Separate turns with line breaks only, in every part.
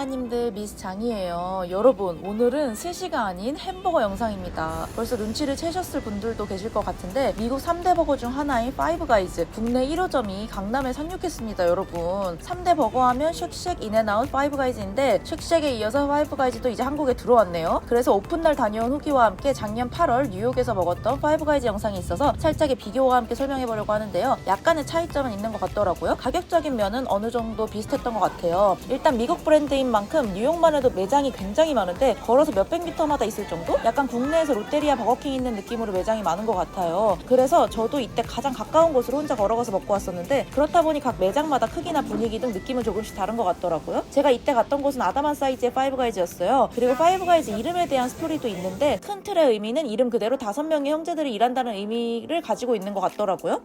사장님들 미스 장이에요. 여러분, 오늘은 스시가 아닌 햄버거 영상입니다. 벌써 눈치를 채셨을 분들도 계실 것 같은데 미국 3대 버거 중 하나인 파이브가이즈 국내 1호점이 강남에 상륙했습니다. 여러분, 3대 버거 하면 쉑쉑, 인앤아웃, 파이브가이즈인데 쉑쉑에 이어서 파이브가이즈도 이제 한국에 들어왔네요. 그래서 오픈날 다녀온 후기와 함께 작년 8월 뉴욕에서 먹었던 파이브가이즈 영상이 있어서 살짝의 비교와 함께 설명해보려고 하는데요. 약간의 차이점은 있는 것 같더라고요. 가격적인 면은 어느 정도 비슷했던 것 같아요. 일단 미국 브랜드인 만큼 뉴욕만 해도 매장이 굉장히 많은데 걸어서 몇백 미터마다 있을 정도? 약간 국내에서 롯데리아 버거킹 있는 느낌으로 매장이 많은 것 같아요. 그래서 저도 이때 가장 가까운 곳으로 혼자 걸어가서 먹고 왔었는데 그렇다 보니 각 매장마다 크기나 분위기 등 느낌은 조금씩 다른 것 같더라고요. 제가 이때 갔던 곳은 아담한 사이즈의 파이브가이즈였어요. 그리고 파이브가이즈 이름에 대한 스토리도 있는데 큰 틀의 의미는 이름 그대로 5명의 형제들이 일한다는 의미를 가지고 있는 것 같더라고요.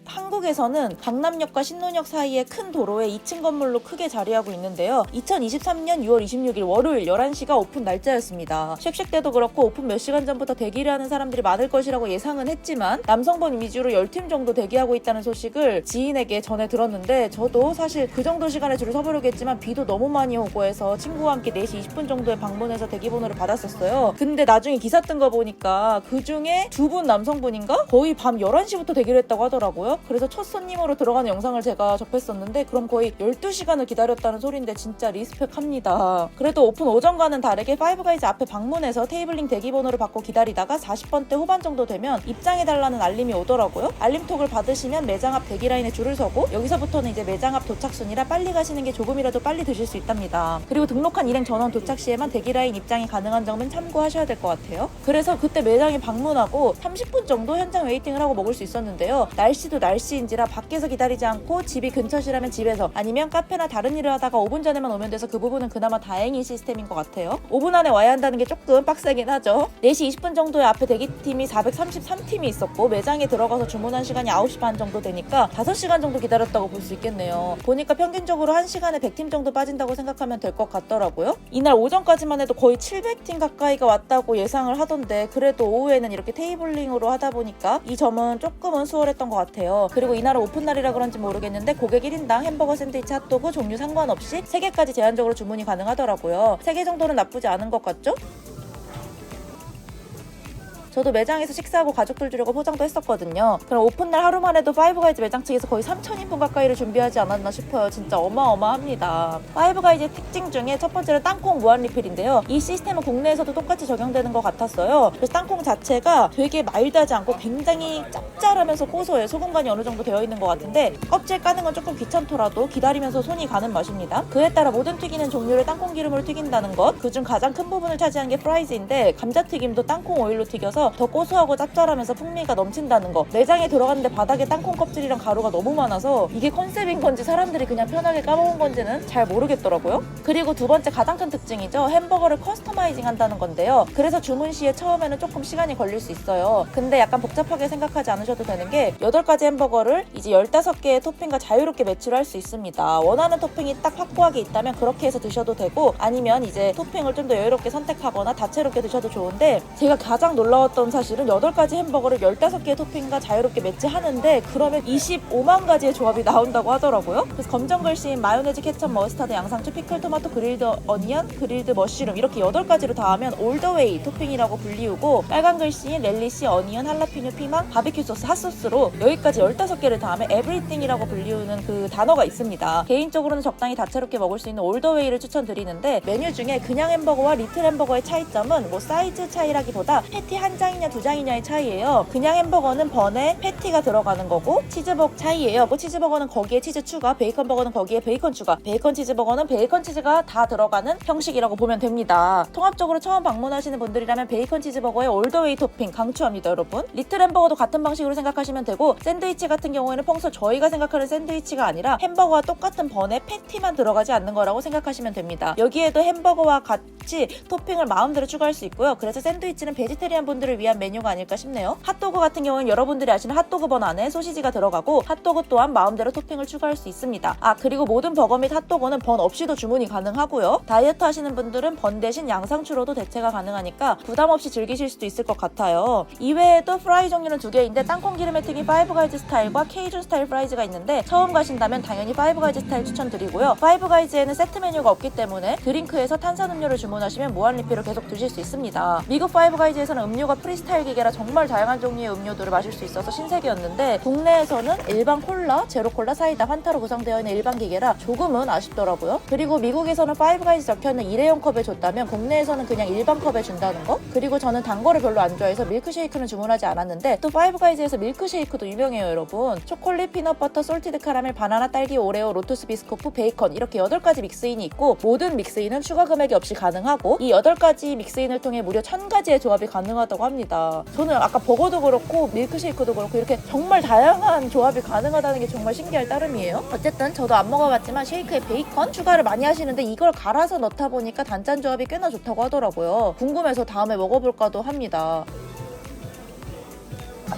한국에서는 강남역과 신논역 사이의 큰 도로에 2층 건물로 크게 자리하고 있는데요. 2023년 6월 26일 월요일 11시가 오픈 날짜였습니다. 쉑쉑 때도 그렇고 오픈 몇 시간 전부터 대기를 하는 사람들이 많을 것이라고 예상은 했지만 남성분 위주로 10팀 정도 대기하고 있다는 소식을 지인에게 전해 들었는데 저도 사실 그 정도 시간에 줄을 서보려고 했지만 비도 너무 많이 오고 해서 친구와 함께 4시 20분 정도에 방문해서 대기번호를 받았었어요. 근데 나중에 기사 뜬 거 보니까 그중에 2분 남성분인가? 거의 밤 11시부터 대기를 했다고 하더라고요. 그래서 첫 손님으로 들어가는 영상을 제가 접했었는데 그럼 거의 12시간을 기다렸다는 소리인데 진짜 리스펙합니다. 그래도 오픈 오전과는 다르게 파이브가이즈 앞에 방문해서 테이블링 대기번호를 받고 기다리다가 40번대 후반 정도 되면 입장해달라는 알림이 오더라고요. 알림톡을 받으시면 매장 앞 대기라인에 줄을 서고 여기서부터는 이제 매장 앞 도착순이라 빨리 가시는 게 조금이라도 빨리 드실 수 있답니다. 그리고 등록한 일행 전원 도착 시에만 대기라인 입장이 가능한 점은 참고하셔야 될 것 같아요. 그래서 그때 매장에 방문하고 30분 정도 현장 웨이팅을 하고 먹을 수 있었는데요. 날씨도 날씨인지라 밖에서 기다리지 않고 집이 근처시라면 집에서 아니면 카페나 다른 일을 하다가 5분 전에만 오면 돼서 그 부분은 그나마 다행인 시스템인 것 같아요. 5분 안에 와야 한다는 게 조금 빡세긴 하죠. 4시 20분 정도에 앞에 대기팀이 433팀이 있었고 매장에 들어가서 주문한 시간이 9시 반 정도 되니까 5시간 정도 기다렸다고 볼 수 있겠네요. 보니까 평균적으로 1시간에 100팀 정도 빠진다고 생각하면 될 것 같더라고요. 이날 오전까지만 해도 거의 700팀 가까이가 왔다고 예상을 하던데 그래도 오후에는 이렇게 테이블링으로 하다 보니까 이 점은 조금은 수월했던 것 같아요. 그리고 이날은 오픈날이라 그런지 모르겠는데 고객 1인당 햄버거, 샌드위치, 핫도그 종류 상관없이 3개까지 제한적으로 주문이 가능하더라고요. 3개 정도는 나쁘지 않은 것 같죠? 저도 매장에서 식사하고 가족들 주려고 포장도 했었거든요. 그럼 오픈날 하루만 해도 파이브가이즈 매장 측에서 거의 3,000인분 가까이를 준비하지 않았나 싶어요. 진짜 어마어마합니다. 파이브가이즈의 특징 중에 첫 번째는 땅콩 무한 리필인데요. 이 시스템은 국내에서도 똑같이 적용되는 것 같았어요. 그래서 땅콩 자체가 되게 마일드하지 않고 굉장히 짭짤하면서 고소해요. 소금간이 어느 정도 되어 있는 것 같은데 껍질 까는 건 조금 귀찮더라도 기다리면서 손이 가는 맛입니다. 그에 따라 모든 튀기는 종류를 땅콩 기름으로 튀긴다는 것, 그중 가장 큰 부분을 차지한 게 프라이즈인데 감자튀김도 땅콩 오일로 튀겨서 더 고소하고 짭짤하면서 풍미가 넘친다는 거. 매장에 들어갔는데 바닥에 땅콩 껍질이랑 가루가 너무 많아서 이게 컨셉인 건지 사람들이 그냥 편하게 까먹은 건지는 잘 모르겠더라고요. 그리고 두 번째 가장 큰 특징이죠. 햄버거를 커스터마이징 한다는 건데요. 그래서 주문 시에 처음에는 조금 시간이 걸릴 수 있어요. 근데 약간 복잡하게 생각하지 않으셔도 되는 게 8가지 햄버거를 이제 15개의 토핑과 자유롭게 매치를 할 수 있습니다. 원하는 토핑이 딱 확고하게 있다면 그렇게 해서 드셔도 되고 아니면 이제 토핑을 좀 더 여유롭게 선택하거나 다채롭게 드셔도 좋은데 제가 가장 놀라웠던 사실은 8가지 햄버거를 15개의 토핑과 자유롭게 매치하는데 그러면 25만 가지의 조합이 나온다고 하더라고요. 그래서 검정 글씨인 마요네즈, 케첩, 머스타드, 양상추, 피클, 토마토, 그릴드 어니언, 그릴드 머쉬룸 이렇게 8가지로 다 하면 올더웨이 토핑이라고 불리우고 빨간 글씨인 렐리시, 어니언, 할라피뇨, 피망, 바비큐 소스, 핫소스로 여기까지 15개를 다 하면 에브리띵이라고 불리우는 그 단어가 있습니다. 개인적으로는 적당히 다채롭게 먹을 수 있는 올더웨이를 추천드리는데 메뉴 중에 그냥 햄버거와 리틀 햄버거의 차이점은 뭐 사이즈 차이라기보다 패티 한 장이냐 2장이냐의 차이예요. 그냥 햄버거는 번에 패티가 들어가는 거고 치즈버거 차이예요. 그 치즈버거는 거기에 치즈 추가, 베이컨 버거는 거기에 베이컨 추가, 베이컨 치즈버거는 베이컨 치즈가 다 들어가는 형식이라고 보면 됩니다. 통합적으로 처음 방문하시는 분들이라면 베이컨 치즈버거의 올더웨이 토핑 강추합니다, 여러분. 리틀 햄버거도 같은 방식으로 생각하시면 되고 샌드위치 같은 경우에는 평소 저희가 생각하는 샌드위치가 아니라 햄버거와 똑같은 번에 패티만 들어가지 않는 거라고 생각하시면 됩니다. 여기에도 햄버거와 샌드위치 토핑을 마음대로 추가할 수 있고요. 그래서 샌드위치는 베지테리안 분들을 위한 메뉴가 아닐까 싶네요. 핫도그 같은 경우는 여러분들이 아시는 핫도그 번 안에 소시지가 들어가고 핫도그 또한 마음대로 토핑을 추가할 수 있습니다. 그리고 모든 버거 및 핫도그는 번 없이도 주문이 가능하고요. 다이어트 하시는 분들은 번 대신 양상추로도 대체가 가능하니까 부담 없이 즐기실 수도 있을 것 같아요. 이외에도 프라이 종류는 2개인데 땅콩 기름에 튀긴 파이브가이즈 스타일과 케이준 스타일 프라이즈가 있는데 처음 가신다면 당연히 파이브가이즈 스타일 추천드리고요. 파이브가이즈에는 세트 메뉴가 없기 때문에 드링크에서 탄산음료를 주문하시면 무한 리필을 계속 드실 수 있습니다. 미국 파이브가이즈에서는 음료가 프리스타일 기계라 정말 다양한 종류의 음료들을 마실 수 있어서 신세계였는데 국내에서는 일반 콜라, 제로콜라, 사이다, 환타로 구성되어 있는 일반 기계라 조금은 아쉽더라고요. 그리고 미국에서는 파이브가이즈 적혀있는 일회용 컵에 줬다면 국내에서는 그냥 일반 컵에 준다는 거. 그리고 저는 단 거를 별로 안 좋아해서 밀크쉐이크는 주문하지 않았는데 또 파이브가이즈에서 밀크쉐이크도 유명해요 여러분. 초콜릿, 피넛버터, 솔티드 카라멜, 바나나, 딸기, 오레오, 로투스 비스코프, 베이컨 이렇게 8가지 믹스인이 있고 모든 믹스인은 추가 금액이 없이 가능하고 이 8가지 믹스인을 통해 무려 1000가지의 조합이 가능하다고 합니다. 저는 아까 버거도 그렇고 밀크쉐이크도 그렇고 이렇게 정말 다양한 조합이 가능하다는 게 정말 신기할 따름이에요. 어쨌든 저도 안 먹어봤지만 쉐이크에 베이컨 추가를 많이 하시는데 이걸 갈아서 넣다 보니까 단짠 조합이 꽤나 좋다고 하더라고요. 궁금해서 다음에 먹어볼까도 합니다.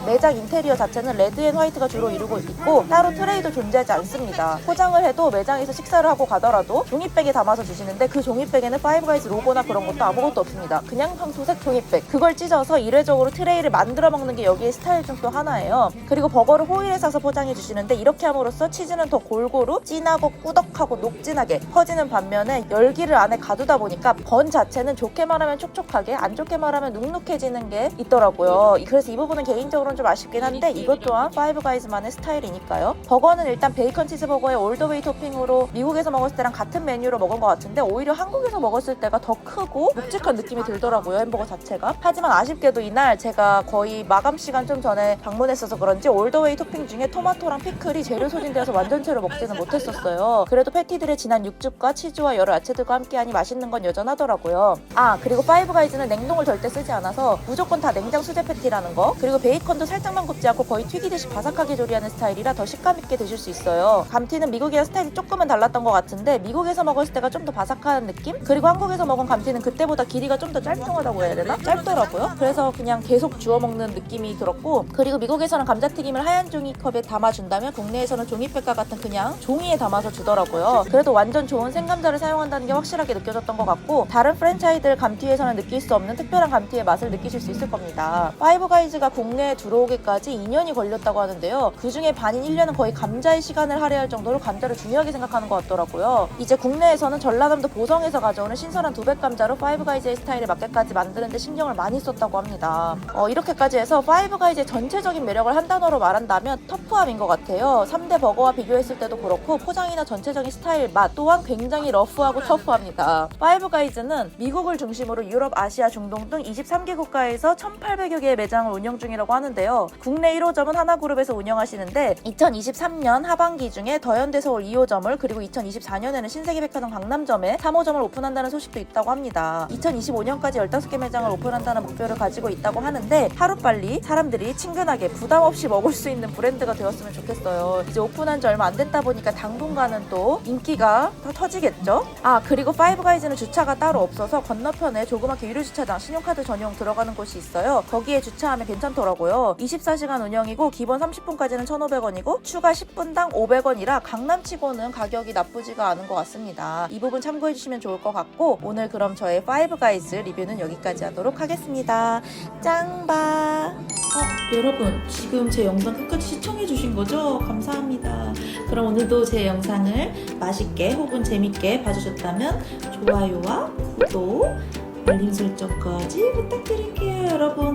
매장 인테리어 자체는 레드 앤 화이트가 주로 이루고 있고 따로 트레이도 존재하지 않습니다. 포장을 해도 매장에서 식사를 하고 가더라도 종이백에 담아서 주시는데 그 종이백에는 파이브가이즈 로고나 그런 것도 아무것도 없습니다. 그냥 황토색 종이백. 그걸 찢어서 이례적으로 트레이를 만들어 먹는 게 여기의 스타일 중 또 하나예요. 그리고 버거를 호일에 싸서 포장해 주시는데 이렇게 함으로써 치즈는 더 골고루 진하고 꾸덕하고 녹진하게 퍼지는 반면에 열기를 안에 가두다 보니까 번 자체는 좋게 말하면 촉촉하게 안 좋게 말하면 눅눅해지는 게 있더라고요. 그래서 이 부분은 개인적으로는 좀 아쉽긴 한데 이것 또한 파이브가이즈만의 스타일이니까요. 버거는 일단 베이컨 치즈버거의 올더웨이 토핑으로 미국에서 먹었을 때랑 같은 메뉴로 먹은 것 같은데 오히려 한국에서 먹었을 때가 더 크고 묵직한 느낌이 들더라고요. 햄버거 자체가. 하지만 아쉽게도 이날 제가 거의 마감 시간 좀 전에 방문했어서 그런지 올더웨이 토핑 중에 토마토랑 피클이 재료 소진되어서 완전체로 먹지는 못했었어요. 그래도 패티들의 진한 육즙과 치즈와 여러 야채들과 함께하니 맛있는 건 여전하더라고요. 그리고 파이브가이즈는 냉동을 절대 쓰지 않아서 무조건 다 냉장 수제 패티라는 거. 그리고 베이컨도 살짝만 굽지 않고 거의 튀기듯이 바삭하게 조리하는 스타일이라 더 식감 있게 드실 수 있어요. 감튀는 미국이랑 스타일이 조금은 달랐던 것 같은데 미국에서 먹었을 때가 좀 더 바삭한 느낌? 그리고 한국에서 먹은 감튀는 그때보다 길이가 좀 더 짤뚱하다고 해야 되나? 짧더라고요. 그래서 그냥 계속 주워 먹는 느낌이 들었고 그리고 미국에서는 감자튀김을 하얀 종이컵에 담아준다면 국내에서는 종이백과 같은 그냥 종이에 담아서 주더라고요. 그래도 완전 좋은 생감자를 사용한다는 게 확실하게 느껴졌던 것 같고 다른 프랜차이즈 감튀에서는 느낄 수 없는 특별한 감튀의 맛을 느끼실 수 있을 겁니다. 파이브가이즈가 국내에 들어오기까지 2년이 걸렸다고 하는데요. 그중에 반인 1년은 거의 감자의 시간을 할애할 정도로 감자를 중요하게 생각하는 것 같더라고요. 이제 국내에서는 전라남도 보성에서 가져오는 신선한 두백 감자로 파이브가이즈의 스타일에 맞게까지 만드는데 신경을 많이 썼다고 합니다. 이렇게까지 해서 파이브가이즈의 전체적인 매력을 한 단어로 말한다면 터프함인 것 같아요. 3대 버거와 비교했을 때도 그렇고 포장이나 전체적인 스타일, 맛 또한 굉장히 러프하고 터프합니다. 파이브가이즈는 미국을 중심으로 유럽, 아시아, 중동 등 23개 국가에서 1,800여 개의 매장을 운영 중이라고 하는데요. 국내 1호점은 하나그룹에서 운영하시는데 2023년 하반기 중에 더현대 서울 2호점을 그리고 2024년에는 신세계백화점 강남점에 3호점을 오픈한다는 소식도 있다고 합니다. 2025년까지 15개 매장을 오픈한다는 목표를 가지고 있다고 하는데 하루빨리 사람들이 친근하게 부담 없이 먹을 수 있는 브랜드가 되었으면 좋겠어요. 이제 오픈한 지 얼마 안 됐다 보니까 당분간은 또 인기가 더 터지겠죠? 그리고 파이브가이즈는 주차가 따로 없어서 건너편에 조그맣게 유료주차장, 신용카드 전용 들어가는 곳이 있어요. 거기에 주차하면 괜찮더라고요. 24시간 운영이고 기본 30분까지는 1,500원이고 추가 10분당 500원이라 강남치고는 가격이 나쁘지가 않은 것 같습니다. 이 부분 참고해주시면 좋을 것 같고 오늘 그럼 저의 파이브가이즈 리뷰는 여기까지 하도록 하겠습니다. 짱바! 여러분 지금 제 영상 끝까지 시청해주신 거죠? 감사합니다. 그럼 오늘도 제 영상을 맛있게 혹은 재밌게 봐주셨다면 좋아요와 구독, 알림 설정까지 부탁드릴게요. 여러분